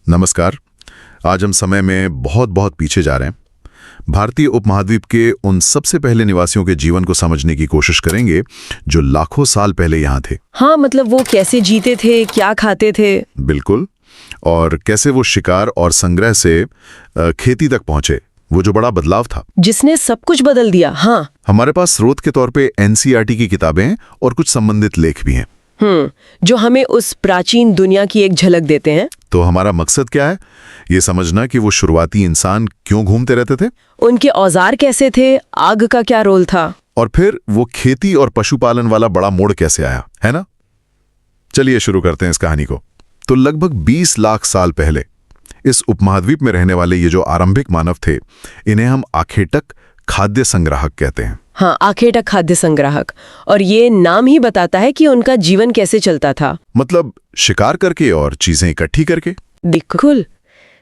नमस्कार। आज हम समय में बहुत बहुत पीछे जा रहे हैं। भारतीय उपमहाद्वीप के उन सबसे पहले निवासियों के जीवन को समझने की कोशिश करेंगे जो लाखों साल पहले यहाँ थे। हाँ, मतलब वो कैसे जीते थे, क्या खाते थे। बिल्कुल। और कैसे वो शिकार और संग्रह से खेती तक पहुंचे, वो जो बड़ा बदलाव था जिसने सब कुछ बदल दिया। हाँ। हमारे पास स्रोत के तौर पे एनसीईआरटी की किताबें और कुछ संबंधित लेख भी हैं। जो हमें उस प्राचीन दुनिया की एक झलक देते हैं। तो हमारा मकसद क्या है? ये समझना कि वो शुरुआती इंसान क्यों घूमते रहते थे, उनके औजार कैसे थे, आग का क्या रोल था, और फिर वो खेती और पशुपालन वाला बड़ा मोड़ कैसे आया, है ना? चलिए शुरू करते हैं इस कहानी को। तो लगभग 20 लाख साल पहले इस उपमहाद्वीप में रहने वाले ये जो आरंभिक मानव थे, इन्हें हम आखेटक खाद्य संग्राहक कहते हैं। हाँ, आखेटक खाद्य संग्राहक। और ये नाम ही बताता है कि उनका जीवन कैसे चलता था। मतलब शिकार करके और चीजें इकट्ठी करके। बिल्कुल,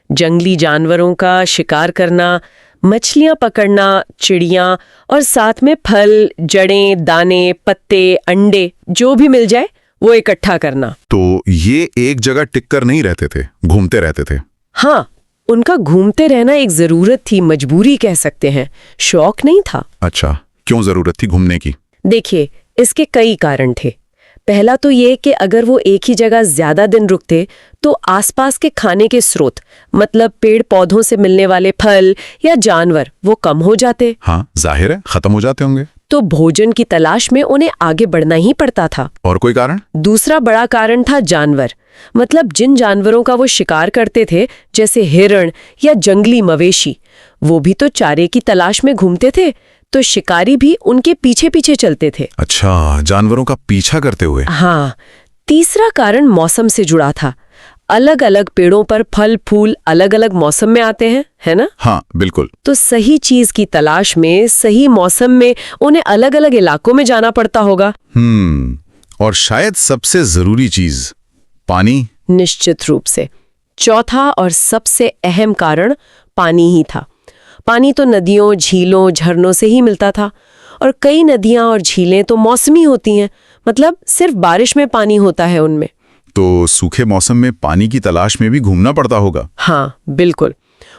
जंगली जानवरों का शिकार करना, मछलियां पकड़ना, चिड़ियां, और साथ में फल, जड़ें, दाने, पत्ते, अंडे, जो भी मिल जाए वो इकट्ठा करना। तो ये एक जगह टिककर नहीं रहते थे, घूमते रहते थे। हाँ, उनका घूमते रहना एक जरूरत थी, मजबूरी कह सकते हैं, शौक नहीं था। अच्छा, क्यों जरूरत थी घूमने की? देखिए, इसके कई कारण थे। पहला तो ये कि अगर वो एक ही जगह ज्यादा दिन रुकते तो आसपास के खाने के स्रोत, मतलब पेड़ पौधों से मिलने वाले फल या जानवर, वो कम हो जाते। हाँ, जाहिर है खत्म हो जाते होंगे। तो भोजन की तलाश में उन्हें आगे बढ़ना ही पड़ता था। और कोई कारण? दूसरा बड़ा कारण था जानवर, मतलब जिन जानवरों का वो शिकार करते थे, जैसे हिरण या जंगली मवेशी, वो भी तो चारे की तलाश में घूमते थे, तो शिकारी भी उनके पीछे पीछे चलते थे। अच्छा, जानवरों का पीछा करते हुए। हाँ। तीसरा कारण मौसम से जुड़ा था। अलग अलग पेड़ों पर फल फूल अलग अलग मौसम में आते हैं, है ना? हाँ, बिल्कुल। तो सही चीज की तलाश में सही मौसम में उन्हें अलग अलग इलाकों में जाना पड़ता होगा। और शायद सबसे जरूरी चीज, पानी। निश्चित रूप से। चौथा और सबसे अहम कारण पानी ही था। पानी तो नदियों, झीलों, झरनों से ही मिलता था, और कई नदियां और झीलें तो मौसमी होती हैं, मतलब सिर्फ बारिश में पानी होता है उनमें। तो सूखे मौसम में पानी की तलाश में भी घूमना पड़ता होगा। हाँ, बिल्कुल।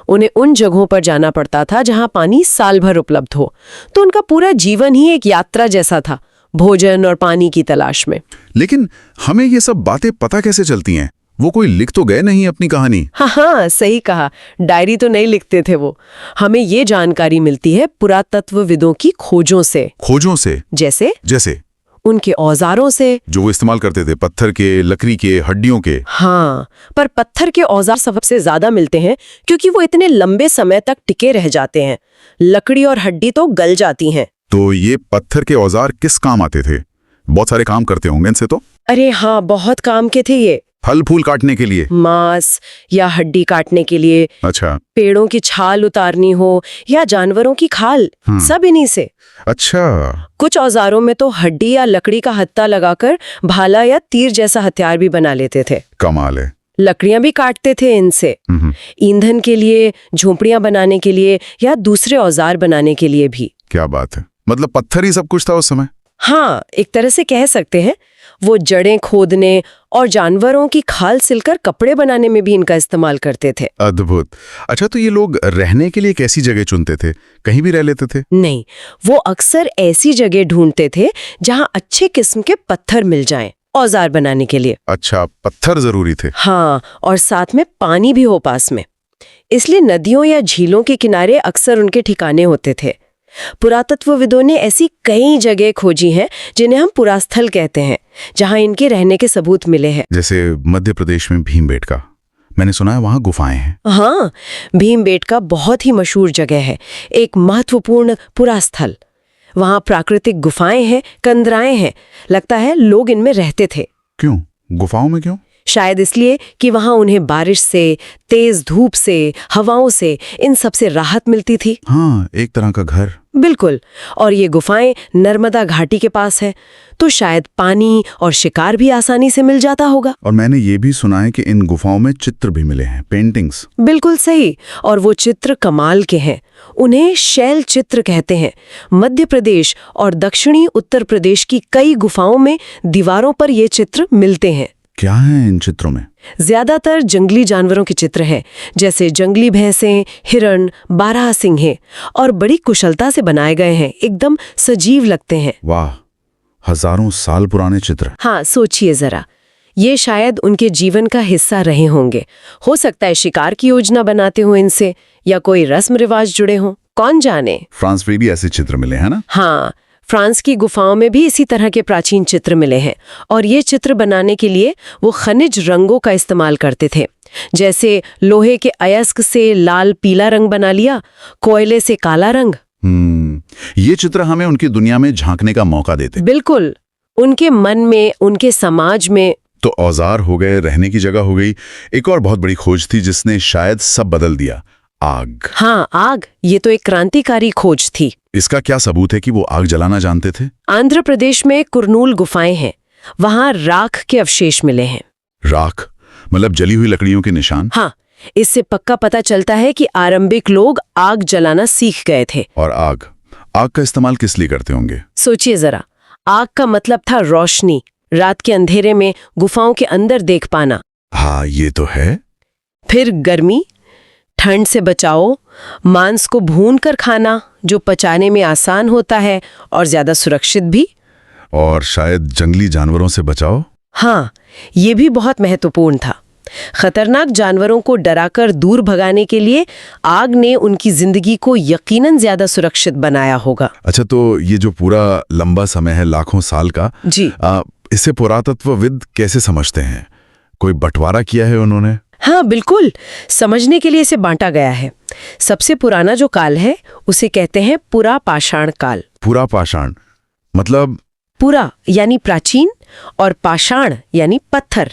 उन्हें उन जगहों पर जाना पड़ता था जहां पानी साल भर उपलब्ध हो। तो उनका पूरा जीवन ही एक यात्रा जैसा था, भोजन और पानी की तलाश में। लेकिन हमें ये सब बातें पता कैसे चलती हैं? वो कोई लिख तो गए नहीं अपनी कहानी। हाँ, सही कहा। डायरी तो नहीं लिखते थे वो। हमें ये जानकारी मिलती है पुरातत्वविदों की खोजों से। खोजों से? जैसे उनके औजारों से जो वो इस्तेमाल करते थे, पत्थर के, लकड़ी के, हड्डियों के। हाँ, पर पत्थर के औजार सबसे ज्यादा मिलते हैं क्योंकि वो इतने लंबे समय तक टिके रह जाते हैं। लकड़ी और हड्डी तो गल जाती हैं। तो ये पत्थर के औजार किस काम आते थे? बहुत सारे काम करते होंगे इनसे तो। अरे हाँ, बहुत काम के थे ये। फल फूल काटने के लिए, मांस या हड्डी काटने के लिए। अच्छा। पेड़ों की छाल उतारनी हो या जानवरों की खाल, सब इन्हीं से। अच्छा। कुछ औजारों में तो हड्डी या लकड़ी का हत्था लगाकर भाला या तीर जैसा हथियार भी बना लेते थे। कमाल है। लकड़ियां भी काटते थे इनसे, ईंधन के लिए, झोंपड़ियां बनाने के लिए या दूसरे औजार बनाने के लिए भी। क्या बात है, मतलब पत्थर ही सब कुछ था उस समय। हाँ, एक तरह से कह सकते हैं। वो जड़ें खोदने और जानवरों की खाल सिलकर कपड़े बनाने में भी इनका इस्तेमाल करते थे। अद्भुत। अच्छा, तो ये लोग रहने के लिए कैसी जगह चुनते थे? कहीं भी रह लेते थे? नहीं, वो अक्सर ऐसी जगह ढूंढते थे जहां अच्छे किस्म के पत्थर मिल जाएं औजार बनाने के लिए। अच्छा, पत्थर जरूरी थे। हाँ, और साथ में पानी भी हो पास में। इसलिए नदियों या झीलों के किनारे अक्सर उनके ठिकाने होते थे। पुरातत्वविदों ने ऐसी कई जगह खोजी हैं जिन्हें हम पुरास्थल कहते हैं, जहां इनके रहने के सबूत मिले हैं। जैसे मध्य प्रदेश में भीमबेटका, मैंने सुना है वहां गुफाएं हैं। हाँ, भीमबेटका बहुत ही मशहूर जगह है, एक महत्वपूर्ण पुरास्थल। वहां प्राकृतिक गुफाएं हैं, कंदराएं हैं। लगता है लोग इनमें रहते थे। क्यों? गुफाओं में क्यों? शायद इसलिए कि वहां उन्हें बारिश से, तेज धूप से, हवाओं से, इन सब से राहत मिलती थी। हाँ, एक तरह का घर। बिल्कुल। और ये गुफाएं नर्मदा घाटी के पास है, तो शायद पानी और शिकार भी आसानी से मिल जाता होगा। और मैंने ये भी सुना है कि इन गुफाओं में चित्र भी मिले हैं, पेंटिंग्स। बिल्कुल सही। और वो चित्र कमाल के हैं। उन्हें शैल चित्र कहते हैं। मध्य प्रदेश और दक्षिणी उत्तर प्रदेश की कई गुफाओं में दीवारों पर ये चित्र मिलते हैं। क्या है इन चित्रों में? ज्यादातर जंगली जानवरों के चित्र हैं, जैसे जंगली भैंसें, हिरण, बारहसिंहे, और बड़ी कुशलता से बनाए गए हैं, एकदम सजीव लगते हैं। वाह, हजारों साल पुराने चित्र। हाँ, सोचिए जरा, ये शायद उनके जीवन का हिस्सा रहे होंगे। हो सकता है शिकार की योजना बनाते हो इनसे, या कोई रस्म रिवाज जुड़े हों, कौन जाने। फ्रांस में भी ऐसे चित्र मिले हैं ना? हाँ, फ्रांस की गुफाओं में भी इसी तरह के प्राचीन चित्र मिले हैं, और ये चित्र बनाने के लिए वो खनिज रंगों का इस्तेमाल करते थे। जैसे लोहे के अयस्क से लाल पीला रंग बना लिया, कोयले से काला रंग। ये चित्र हमें उनकी दुनिया में झांकने का मौका देते। बिल्कुल, उनके मन में, उनके समाज में। तो औजार हो गए, रहने की जगह हो गई। एक और बहुत बड़ी खोज थी जिसने शायद सब बदल दिया, आग। हाँ, आग, ये तो एक क्रांतिकारी खोज थी। इसका क्या सबूत है कि वो आग जलाना जानते थे? आंध्र प्रदेश में कुरनूल गुफाएं हैं, वहां राख के अवशेष मिले हैं। राख मतलब जली हुई लकड़ियों के निशान? हाँ, इससे पक्का पता चलता है कि आरंभिक लोग आग जलाना सीख गए थे। और आग का इस्तेमाल किस लिए करते होंगे? सोचिए जरा, आग का मतलब था रोशनी, रात के अंधेरे में गुफाओं के अंदर देख पाना। हाँ, ये तो है। फिर गर्मी, ठंड से बचाओ, मांस को भून कर खाना, जो पचाने में आसान होता है और ज्यादा सुरक्षित भी। और शायद जंगली जानवरों से बचाओ। हाँ, ये भी बहुत महत्वपूर्ण था। खतरनाक जानवरों को डराकर दूर भगाने के लिए आग ने उनकी जिंदगी को यकीनन ज्यादा सुरक्षित बनाया होगा। अच्छा, तो ये जो पूरा लंबा समय है, लाखों साल का, जी, इसे पुरातत्वविद कैसे समझते हैं? कोई बंटवारा किया है उन्होंने? हाँ बिल्कुल, समझने के लिए इसे बांटा गया है। सबसे पुराना जो काल है उसे कहते हैं पुरा पाषाण काल। पूरा पाषाण मतलब? पुरा यानी प्राचीन और पाषाण यानी पत्थर।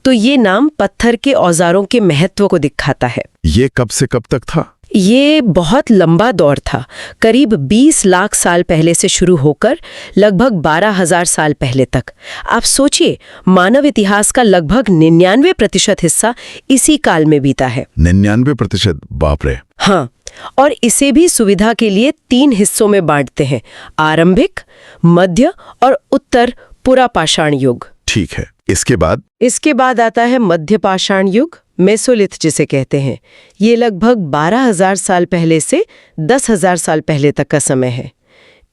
तो ये नाम पत्थर के औजारों के महत्व को दिखाता है। ये कब से कब तक था? ये बहुत लंबा दौर था, करीब 20 लाख साल पहले से शुरू होकर लगभग 12,000 साल पहले तक। आप सोचिए, मानव इतिहास का लगभग 99% हिस्सा इसी काल में बीता है। 99%? बाप रे। हाँ, और इसे भी सुविधा के लिए 3 हिस्सों में बांटते हैं, आरंभिक, मध्य और उत्तर पुरा पाषाण युग। ठीक है, इसके बाद आता है मध्य पाषाण युग, मेसोलिथ जिसे कहते हैं। ये लगभग 12,000 साल पहले से 10,000 साल पहले तक का समय है।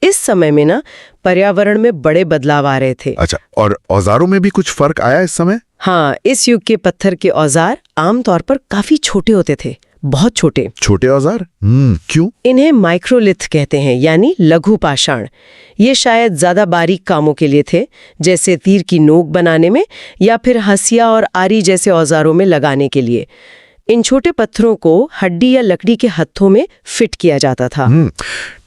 इस समय में ना पर्यावरण में बड़े बदलाव आ रहे थे। अच्छा, और औजारों में भी कुछ फर्क आया इस समय? हाँ, इस युग के पत्थर के औजार आमतौर पर काफी छोटे होते थे, बहुत छोटे। छोटे औजार? क्यों? इन्हें माइक्रोलिथ कहते हैं, यानी लघु पाषाण। ये शायद ज्यादा बारीक कामों के लिए थे, जैसे तीर की नोक बनाने में या फिर हंसिया और आरी जैसे औजारों में लगाने के लिए। इन छोटे पत्थरों को हड्डी या लकड़ी के हत्थों में फिट किया जाता था।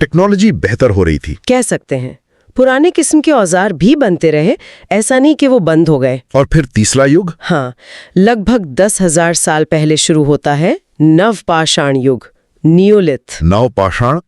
टेक्नोलॉजी बेहतर हो रही थी, कह सकते हैं। पुराने किस्म के औजार भी बनते रहे, ऐसा नहीं कि वो बंद हो गए। और फिर तीसरा युग? हाँ, लगभग 10,000 साल पहले शुरू होता है नवपाषाण युग, नियोलिथ। नवपाषाण?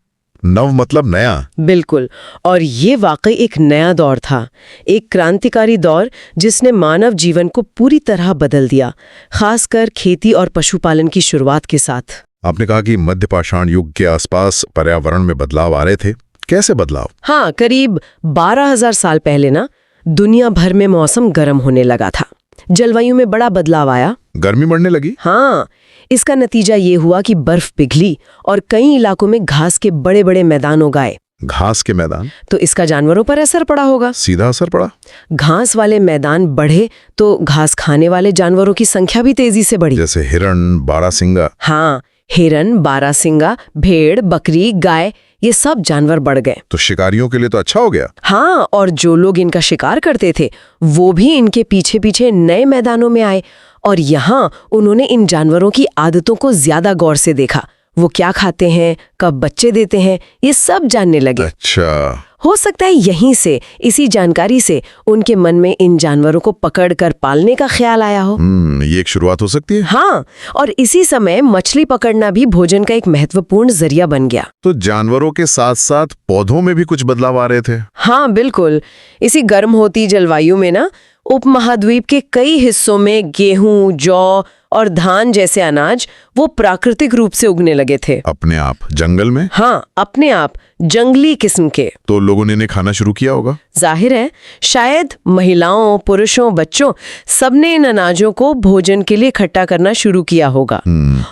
नव मतलब नया? बिल्कुल, और ये वाकई एक नया दौर था, एक क्रांतिकारी दौर जिसने मानव जीवन को पूरी तरह बदल दिया, खासकर खेती और पशुपालन की शुरुआत के साथ। आपने कहा कि मध्य पाषाण युग के आसपास पर्यावरण में बदलाव आ रहे थे। कैसे बदलाव? हाँ, करीब 12,000 साल पहले ना दुनिया भर में मौसम गर्म होने लगा था, जलवायु में बड़ा बदलाव आया। गर्मी बढ़ने लगी? हाँ, इसका नतीजा ये हुआ कि बर्फ पिघली और कई इलाकों में घास के बड़े बड़े मैदान उगाए। घास के मैदान? तो इसका जानवरों पर असर पड़ा होगा। सीधा असर पड़ा? घास वाले मैदान बढ़े तो घास खाने वाले जानवरों की संख्या भी तेजी से बढ़ी। जैसे हिरण, बारहसिंगा? हाँ, हिरन, बारहसिंगा, भेड़, बकरी, गाय, ये सब जानवर बढ़ गए। तो शिकारियों के लिए तो अच्छा हो गया। हाँ, और जो लोग इनका शिकार करते थे वो भी इनके पीछे पीछे नए मैदानों में आए, और यहाँ उन्होंने इन जानवरों की आदतों को ज्यादा गौर से देखा। वो क्या खाते हैं, कब बच्चे देते हैं, ये सब जानने लगे। अच्छा, हो सकता है यहीं से, इसी जानकारी से उनके मन में इन जानवरों को पकड़कर पालने का ख्याल आया हो। ये एक शुरुआत हो सकती है। हाँ, और इसी समय मछली पकड़ना भी भोजन का एक महत्वपूर्ण जरिया बन गया। तो जानवरों के साथ साथ पौधों में भी कुछ बदलाव आ रहे थे। हाँ बिल्कुल, इसी गर्म होती जलवायु में ना उपमहाद्वीप के कई हिस्सों में गेहूं, जौ और धान जैसे अनाज वो प्राकृतिक रूप से उगने लगे थे। अपने आप जंगल में? हाँ, अपने आप, जंगली किस्म के। तो लोगों ने इन्हें खाना शुरू किया होगा। जाहिर है शायद महिलाओं, पुरुषों, बच्चों सबने इन अनाजों को भोजन के लिए इकट्ठा करना शुरू किया होगा।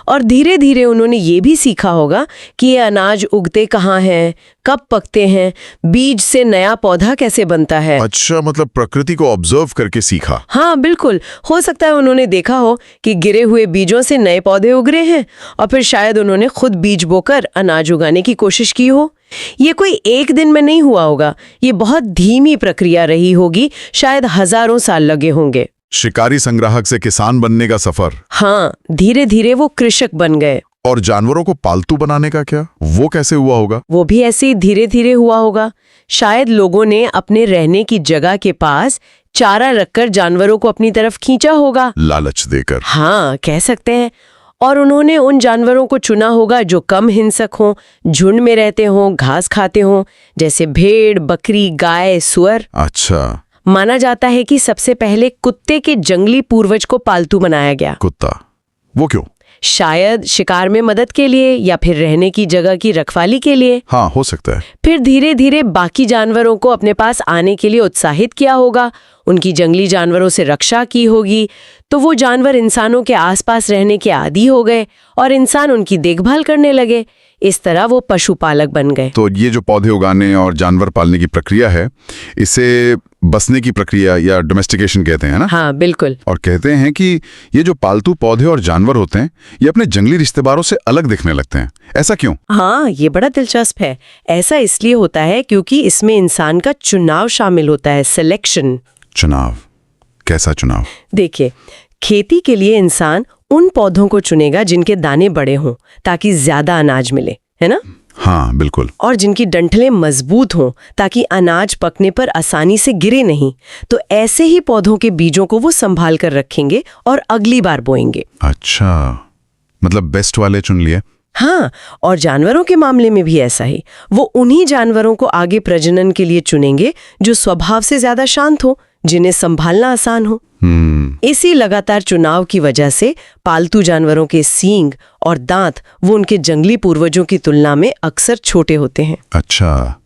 और धीरे धीरे उन्होंने ये भी सीखा होगा कि ये अनाज उगते कहाँ हैं, कब पकते हैं, बीज से नया पौधा कैसे बनता है। अच्छा, मतलब प्रकृति को ऑब्जर्व करके सीखा। हाँ बिल्कुल, हो सकता है उन्होंने देखा हो कि गिरे हुए बीजों से नए पौधे उग रहे हैं और फिर शायद उन्होंने खुद बीज बोकर अनाज उगाने की कोशिश की हो। ये कोई एक दिन में नहीं हुआ होगा, ये बहुत धीमी प्रक्रिया रही होगी, शायद हजारों साल लगे होंगे। शिकारी संग्राहक से किसान बनने का सफर। हाँ, धीरे धीरे वो कृषक बन गए। और जानवरों को पालतू बनाने का क्या, वो कैसे हुआ होगा? वो भी ऐसे ही धीरे धीरे हुआ होगा। शायद लोगों ने अपने रहने की जगह के पास चारा रखकर जानवरों को अपनी तरफ खींचा होगा, लालच देकर। हाँ, कह सकते हैं। और उन्होंने उन जानवरों को चुना होगा जो कम हिंसक हों, झुंड में रहते हों, घास खाते हों, जैसे भेड़, बकरी, गाय, सुअर। अच्छा, माना जाता है कि सबसे पहले कुत्ते के जंगली पूर्वज को पालतू बनाया गया। कुत्ता, वो क्यों? शायद शिकार में मदद के लिए या फिर रहने की जगह की रखवाली के लिए। हाँ, हो सकता है। फिर धीरे धीरे बाकी जानवरों को अपने पास आने के लिए उत्साहित किया होगा, उनकी जंगली जानवरों से रक्षा की होगी, तो वो जानवर इंसानों के आसपास रहने के आदी हो गए और इंसान उनकी देखभाल करने लगे। इस तरह वो पशुपालक बन गए। तो ये जो पौधे उगाने और जानवर पालने की प्रक्रिया है, इसे बसने की प्रक्रिया या डोमेस्टिकेशन कहते हैं ना? हाँ बिल्कुल। और कहते हैं कि ये जो पालतू पौधे और जानवर होते हैं, ये अपने जंगली रिश्तेदारों से अलग दिखने लगते हैं। ऐसा क्यों? हाँ, ये बड़ा दिलचस्प है। ऐसा इसलिए होता है क्योंकि इसमें इंसान का चुनाव शामिल होता है, सिलेक्शन। चुनाव? कैसा चुनाव? देखिए, खेती के लिए इंसान उन पौधों को चुनेगा जिनके दाने बड़े हों ताकि ज्यादा अनाज मिले, है ना? हाँ बिल्कुल। और जिनकी डंठलें मजबूत हों ताकि अनाज पकने पर आसानी से गिरे नहीं। तो ऐसे ही पौधों के बीजों को वो संभाल कर रखेंगे और अगली बार बोएंगे। अच्छा, मतलब बेस्ट वाले चुन लिए। हाँ, और जानवरों के मामले में भी ऐसा ही। वो उन्हीं जानवरों को आगे प्रजनन के लिए चुनेंगे जो स्वभाव से ज्यादा शांत हो, जिन्हें संभालना आसान हो। इसी लगातार चुनाव की वजह से पालतू जानवरों के सींग और दांत वो उनके जंगली पूर्वजों की तुलना में अक्सर छोटे होते हैं। अच्छा,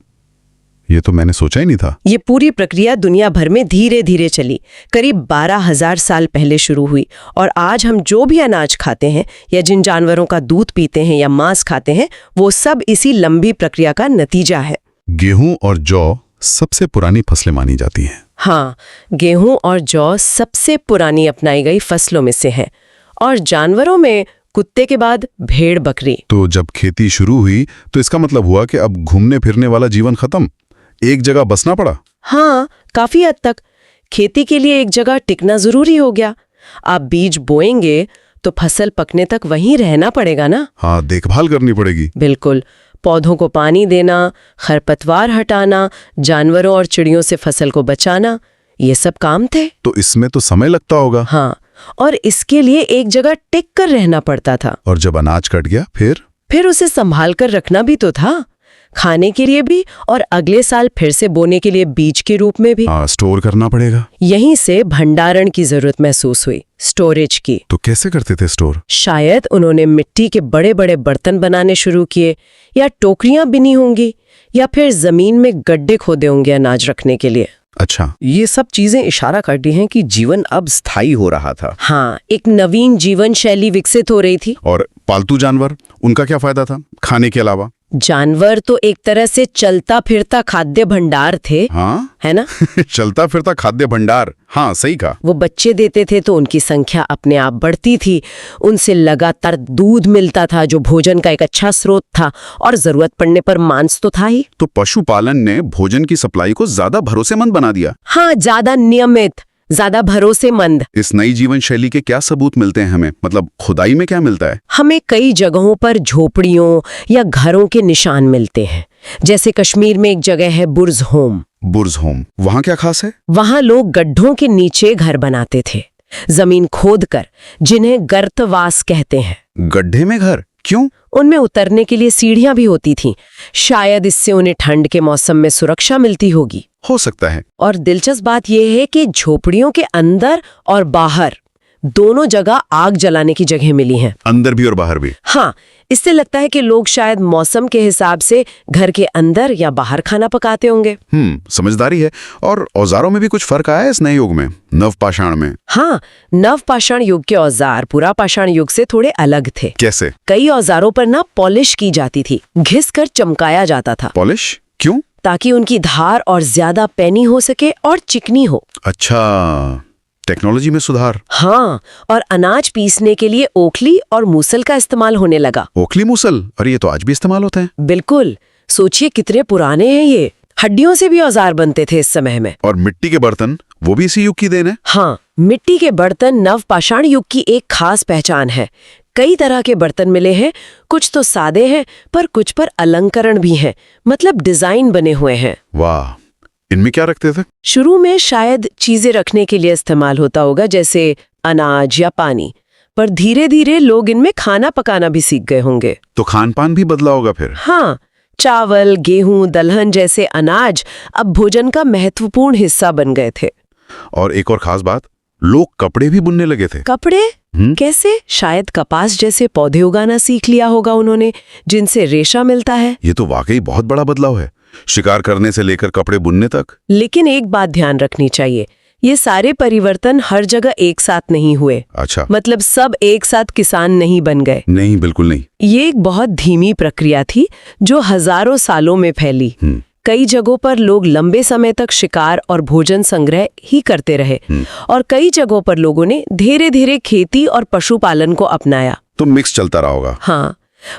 ये तो मैंने सोचा ही नहीं था। ये पूरी प्रक्रिया दुनिया भर में धीरे धीरे चली, करीब 12,000 साल पहले शुरू हुई। और आज हम जो भी अनाज खाते हैं या जिन जानवरों का दूध पीते हैं या मांस खाते हैं, वो सब इसी लंबी प्रक्रिया का नतीजा है। गेहूं और जौ सबसे पुरानी फसलें मानी जाती हैं। हाँ, गेहूं और जौ सबसे पुरानी अपनाई गई फसलों में से है। और जानवरों में कुत्ते के बाद भेड़, बकरी। तो जब खेती शुरू हुई तो इसका मतलब हुआ कि अब घूमने फिरने वाला जीवन खत्म, एक जगह बसना पड़ा। हाँ, काफी हद तक खेती के लिए एक जगह टिकना जरूरी हो गया। आप बीज बोएंगे तो फसल पकने तक वहीं रहना पड़ेगा ना। हाँ, देखभाल करनी पड़ेगी। बिल्कुल, पौधों को पानी देना, खरपतवार हटाना, जानवरों और चिड़ियों से फसल को बचाना, ये सब काम थे। तो इसमें तो समय लगता होगा। हाँ, और इसके लिए एक जगह टिक कर रहना पड़ता था। और जब अनाज कट गया फिर उसे संभाल कर रखना भी तो था, खाने के लिए भी और अगले साल फिर से बोने के लिए बीज के रूप में भी। स्टोर करना पड़ेगा। यहीं से भंडारण की जरूरत महसूस हुई, स्टोरेज की। तो कैसे करते थे स्टोर? शायद उन्होंने मिट्टी के बड़े बड़े बर्तन बनाने शुरू किए, या टोकरियां बिनी होंगी, या फिर जमीन में गड्ढे खोदे होंगे अनाज रखने के लिए। अच्छा, ये सब चीजें इशारा करती हैं कि जीवन अब स्थायी हो रहा था। हाँ, एक नवीन जीवन शैली विकसित हो रही थी। और पालतू जानवर, उनका क्या फायदा था खाने के अलावा? जानवर तो एक तरह से चलता फिरता खाद्य भंडार थे। हाँ है ना? चलता फिरता खाद्य भंडार, हाँ सही कहा। वो बच्चे देते थे तो उनकी संख्या अपने आप बढ़ती थी, उनसे लगातार दूध मिलता था जो भोजन का एक अच्छा स्रोत था, और जरूरत पड़ने पर मांस तो था ही। तो पशुपालन ने भोजन की सप्लाई को ज्यादा भरोसेमंद बना दिया। हाँ, ज्यादा नियमित, ज्यादा भरोसेमंद। इस नई जीवन शैली के क्या सबूत मिलते हैं हमें? मतलब खुदाई में क्या मिलता है? हमें कई जगहों पर झोपड़ियों या घरों के निशान मिलते हैं। जैसे कश्मीर में एक जगह है बुर्ज होम। बुर्ज होम, वहाँ क्या खास है? वहां लोग गड्ढों के नीचे घर बनाते थे, जमीन खोदकर, जिन्हें गर्तवास कहते हैं। गड्ढे में घर क्यों? उनमें उतरने के लिए सीढ़ियां भी होती थीं। शायद इससे उन्हें ठंड के मौसम में सुरक्षा मिलती होगी। हो सकता है। और दिलचस्प बात यह है कि झोपड़ियों के अंदर और बाहर दोनों जगह आग जलाने की जगह मिली हैं। अंदर भी और बाहर भी। हाँ, इससे लगता है कि लोग शायद मौसम के हिसाब से घर के अंदर या बाहर खाना पकाते होंगे। समझदारी है। और औजारों में भी कुछ फर्क आया है इस नए युग में, नवपाषाण में? हाँ, नवपाषाण युग के औजार पुरापाषाण युग से थोड़े अलग थे। कैसे? कई औजारों पर ना पॉलिश की जाती थी, घिस कर चमकाया जाता था, पॉलिश? क्यों? ताकि उनकी धार और ज्यादा पैनी हो सके और चिकनी हो। अच्छा, टेक्नोलॉजी में सुधार। हाँ, और अनाज पीसने के लिए ओखली और मूसल का इस्तेमाल होने लगा। ओखली मूसल? और ये तो आज भी इस्तेमाल होते हैं। बिल्कुल, सोचिए कितने पुराने हैं ये। हड्डियों से भी औजार बनते थे इस समय में। और मिट्टी के बर्तन, वो भी इसी युग की देन है? हाँ, मिट्टी के बर्तन नवपाषाण युग की एक खास पहचान है। कई तरह के बर्तन मिले हैं, कुछ तो सादे हैं पर कुछ पर अलंकरण भी हैं, मतलब डिजाइन बने हुए हैं। वाह, इनमें क्या रखते थे? शुरू में शायद चीजें रखने के लिए इस्तेमाल होता होगा, जैसे अनाज या पानी, पर धीरे धीरे लोग इनमें खाना पकाना भी सीख गए होंगे। तो खान पान भी बदला होगा फिर? हाँ, चावल, गेहूं, दलहन जैसे अनाज अब भोजन का महत्वपूर्ण हिस्सा बन गए थे। और एक और खास बात, लोग कपड़े भी बुनने लगे थे। कपड़े? कैसे? शायद कपास जैसे पौधे उगाना सीख लिया होगा उन्होंने, जिनसे रेशा मिलता है। ये तो वाकई बहुत बड़ा बदलाव है, शिकार करने से लेकर कपड़े बुनने तक। लेकिन एक बात ध्यान रखनी चाहिए, ये सारे परिवर्तन हर जगह एक साथ नहीं हुए। अच्छा। मतलब सब एक साथ किसान नहीं बन गए। नहीं, बिल्कुल नहीं। ये एक बहुत धीमी प्रक्रिया थी जो हजारों सालों में फैली। कई जगहों पर लोग लंबे समय तक शिकार और भोजन संग्रह ही करते रहे, और कई जगहों पर लोगों ने धीरे धीरे खेती और पशुपालन को अपनाया। तो मिक्स चलता रहा होगा। हाँ,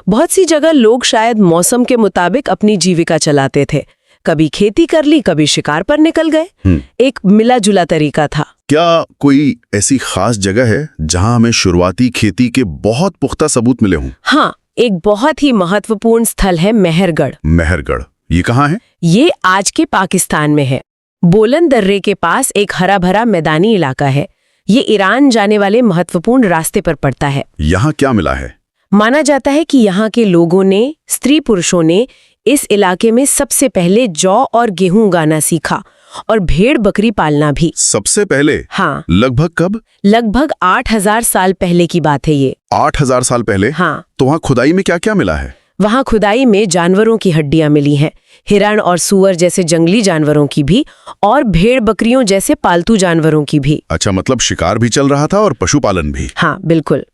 बहुत सी जगह लोग शायद मौसम के मुताबिक अपनी जीविका चलाते थे। कभी खेती कर ली, कभी शिकार पर निकल गए। एक मिला जुला तरीका था। क्या कोई ऐसी खास जगह है जहां हमें शुरुआती खेती के बहुत पुख्ता सबूत मिले हों? हाँ, एक बहुत ही महत्वपूर्ण स्थल है मेहरगढ़। मेहरगढ़, ये कहाँ है? ये आज के पाकिस्तान में है। बोलन दर्रे के पास एक हरा भरा मैदानी इलाका है। ये ईरान जाने वाले महत्वपूर्ण रास्ते पर पड़ता है। यहाँ क्या मिला है? माना जाता है कि यहाँ के लोगों ने, स्त्री पुरुषों ने इस इलाके में सबसे पहले जौ और गेहूं उगाना सीखा, और भेड़ बकरी पालना भी। सबसे पहले? हाँ। लगभग कब? लगभग 8000 साल पहले की बात है ये। 8000 साल पहले? हाँ। तो वहाँ खुदाई में क्या क्या मिला है? वहाँ खुदाई में जानवरों की हड्डियां मिली हैं, हिरण और सूअर जैसे जंगली जानवरों की भी, और भेड़ बकरियों जैसे पालतू जानवरों की भी। अच्छा, मतलब शिकार भी चल रहा था और पशुपालन भी। हाँ, बिल्कुल।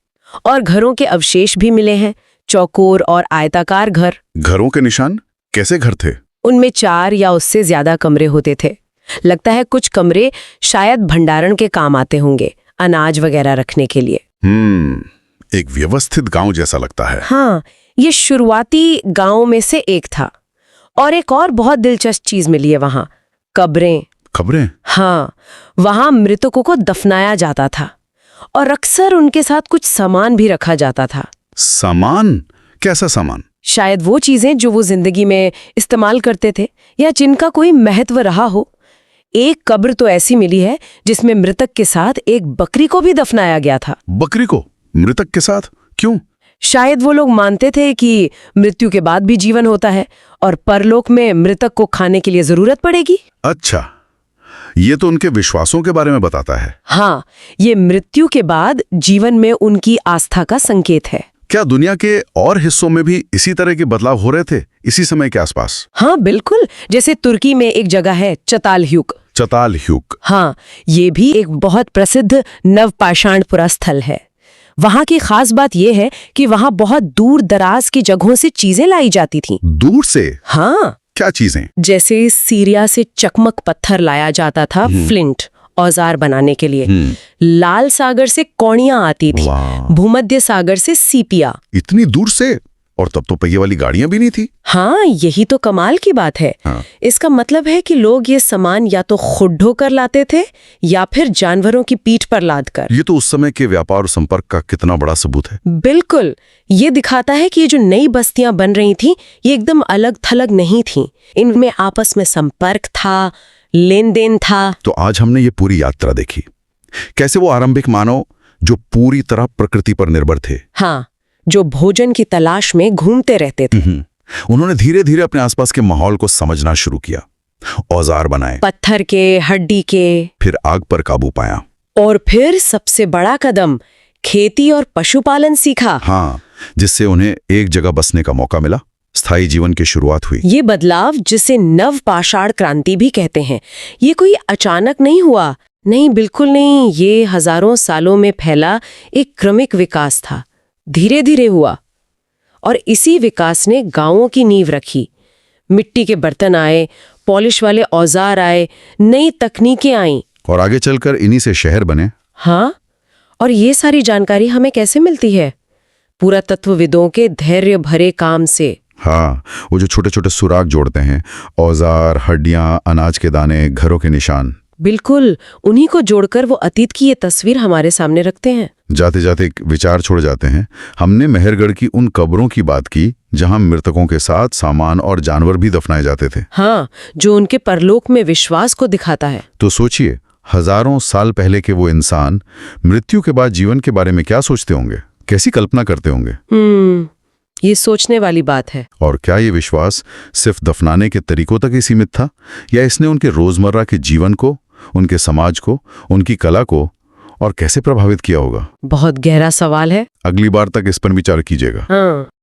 और घरों के अवशेष भी मिले हैं, चौकोर और आयताकार घर। घरों के निशान? कैसे घर थे? उनमें 4 या उससे ज्यादा कमरे होते थे। लगता है कुछ कमरे शायद भंडारण के काम आते होंगे, अनाज वगैरह रखने के लिए। एक व्यवस्थित गांव जैसा लगता है। हाँ, ये शुरुआती गांवों में से एक था। और एक और बहुत दिलचस्प चीज मिली है वहां, कब्रें। खबरें? हाँ, वहां मृतकों को दफनाया जाता था, और अक्सर उनके साथ कुछ सामान भी रखा जाता था। सामान? कैसा सामान? शायद वो चीजें जो वो जिंदगी में इस्तेमाल करते थे या जिनका कोई महत्व रहा हो। एक कब्र तो ऐसी मिली है जिसमें मृतक के साथ एक बकरी को भी दफनाया गया था। बकरी को मृतक के साथ? क्यों? शायद वो लोग मानते थे कि मृत्यु के बाद भी जीवन होता है और परलोक में मृतक को खाने के लिए जरूरत पड़ेगी। अच्छा, ये तो उनके विश्वासों के बारे में बताता है। हाँ, ये मृत्यु के बाद जीवन में उनकी आस्था का संकेत है। क्या दुनिया के और हिस्सों में भी इसी तरह के बदलाव हो रहे थे इसी समय के आसपास? हाँ, बिल्कुल। जैसे तुर्की में एक जगह है चतालह्यूक। चतालह्यूक? हाँ, ये भी एक बहुत प्रसिद्ध नवपाषाण पुरास्थल है। वहाँ की खास बात यह है कि वहाँ बहुत दूर दराज की जगहों से चीजें लाई जाती थीं। दूर से? हाँ। क्या चीजें? जैसे सीरिया से चकमक पत्थर लाया जाता था, फ्लिंट, औजार बनाने के लिए। लाल सागर से कौड़ियां आती थी, भूमध्य सागर से सीपिया। इतनी दूर से? और तब तो पहिए वाली गाड़ियां भी नहीं थी। हाँ, यही तो कमाल की बात है। हाँ। इसका मतलब है कि लोग ये सामान या तो खुद ढोकर लाते थे या फिर जानवरों की पीठ पर लाद कर। ये तो उस समय के व्यापार और संपर्क का कितना बड़ा सबूत है। बिल्कुल। ये दिखाता है कि ये जो नई बस्तियां बन रही थी ये एकदम अलग थलग नहीं थी। इनमें आपस में संपर्क था, लेन देन था। तो आज हमने ये पूरी यात्रा देखी, कैसे वो आरंभिक मानव जो पूरी तरह प्रकृति पर निर्भर थे, हाँ, जो भोजन की तलाश में घूमते रहते थे, उन्होंने धीरे धीरे अपने आसपास के माहौल को समझना शुरू किया, औजार बनाए, पत्थर के, हड्डी के, फिर आग पर काबू पाया। और फिर सबसे बड़ा कदम, खेती और पशुपालन सीखा। हाँ, जिससे उन्हें एक जगह बसने का मौका मिला, स्थायी जीवन की शुरुआत हुई। ये बदलाव, जिसे नव पाषाण क्रांति भी कहते हैं, ये कोई अचानक नहीं हुआ। नहीं, बिल्कुल नहीं। ये हजारों सालों में फैला एक क्रमिक विकास था, धीरे धीरे हुआ। और इसी विकास ने गांवों की नींव रखी। मिट्टी के बर्तन आए, पॉलिश वाले औजार आए, नई तकनीकें आईं। और आगे चलकर इन्हीं से शहर बने। हाँ, और ये सारी जानकारी हमें कैसे मिलती है? पुरातत्वविदों के धैर्य भरे काम से। हाँ, वो जो छोटे छोटे सुराग जोड़ते हैं, औजार, हड्डियां, अनाज के दाने, घरों के निशान। बिल्कुल, उन्हीं को जोड़कर वो अतीत की ये तस्वीर हमारे सामने रखते हैं। जाते जाते एक विचार छोड़ जाते हैं। हमने मेहरगढ़ की उन कब्रों की बात की जहां मृतकों के साथ सामान और जानवर भी दफनाए जाते थे। हाँ, जो उनके परलोक में विश्वास को दिखाता है। तो सोचिए, हजारों साल पहले के वो इंसान मृत्यु के बाद जीवन के बारे में क्या सोचते होंगे, कैसी कल्पना करते होंगे। ये सोचने वाली बात है। और क्या ये विश्वास सिर्फ दफनाने के तरीकों तक ही सीमित था, या इसने उनके रोजमर्रा के जीवन को, उनके समाज को, उनकी कला को और कैसे प्रभावित किया होगा? बहुत गहरा सवाल है। अगली बार तक इस पर विचार कीजिएगा। हाँ।